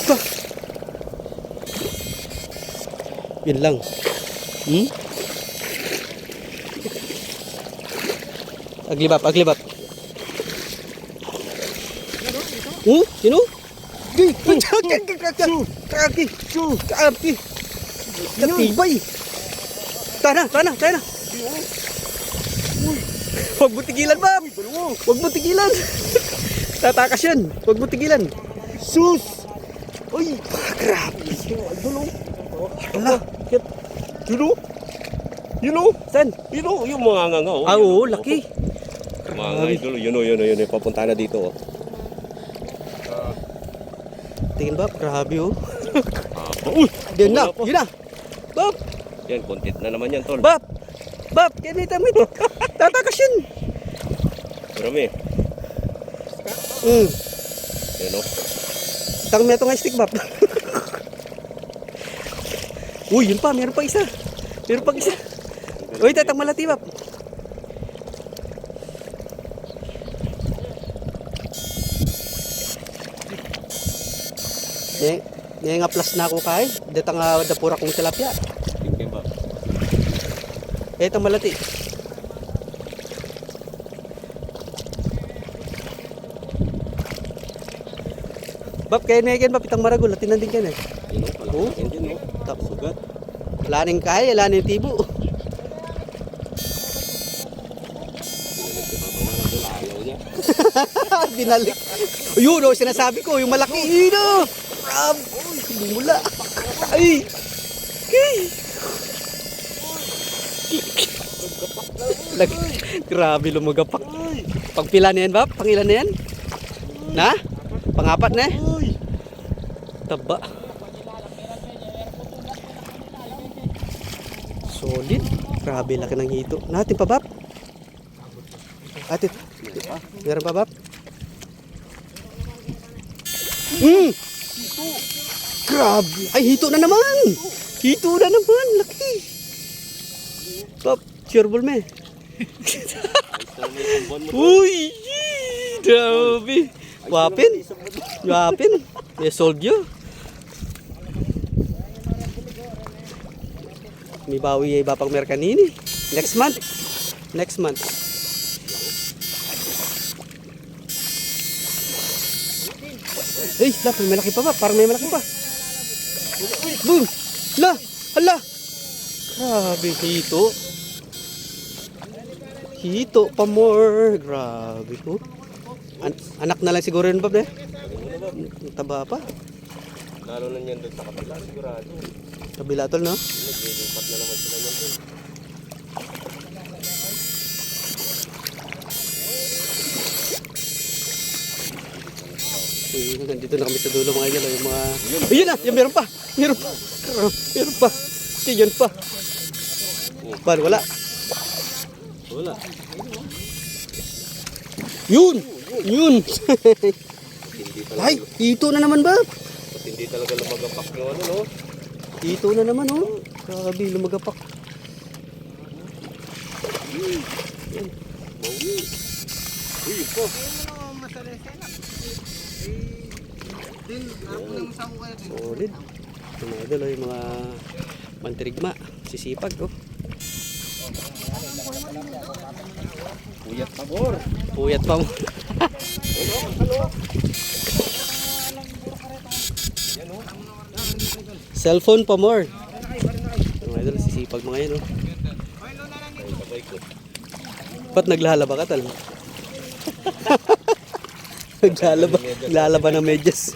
Pa. Yun lang. Aglibap, aglibap. Sino? Kaki. Katibay. Tana. Huwag mo tigilan, Bab. Huwag mo tigilan. Tatakas yan. Huwag mo tigilan. Sus! Uy! Grabe. Dulo. Hala. You know? Saan? You know, yung mga nga oh. Ah, oo, laki. Mga idol, yun o. Papunta na dito oh. Tingin, Bab. Grabe, oh. Uy! Yun na. Bab. Yan, content na naman yan, tol. Bab. Ganito mo. Tatakas yun. Marami. Yan o. Tang meto nga stick, Bab. Uy, yun pa. Meron pa isa. Uy, tatang malati, Bab. Nga plus na ako kay. Dito nga dapura kong tilapia. Tingin ba? Ito malati. Bab, kaya na yan, Bab, itang maragol. Latinan din yan eh. Yun o, palakin din o. Tapos Sugat. laning kaya, laning tibo. Ayaw niya. Binalik. Yun o, sinasabi ko, yung malaki. Yun o. Rab. Bumula. Ay. Okay. Grabe lumagapak. Pagpila na yan, Bab? Pangilan na yan? Na? Pangapat na? Taba. Solid. Grabe, laki ng hito. Natin pa, Bab? Atin. Meron pa, Bab? Grabe. Ay, hito na naman. Laki. Bab, cheerball me. Uy. Grabe. Wapin. Sold you. May bawi ay bapang merkanini. Next month. Hey, may malaki pa ba? Parang may malaki pa. Boom! Hala! Grabe, hito pa more. Grabe ko. Anak na lang siguro yun, Bob, eh. Taba pa. Lalo na yan doon sa kabila, sigurado. Kabila tol, no? Naglilipat na naman sila yan doon. Nandito na kami sa dulo mga idol. Yung mga... Ayun na! Yan, meron pa! Yan pa! Ban, wala. Yun! Ay, hito na naman, ba? Hindi talaga lumagapak yung ano, no? Hito na naman, oh. Grabe, lumagapak. Yan. Uy, po. Solid. Mga idol, yung mga mantirigma. Sisipag, oh. Puyat pa mo. Cellphone pa more. Mga idol, sisipag mga yan, oh. Ba't naglalaba ka tal? Naglalaba ng medyas.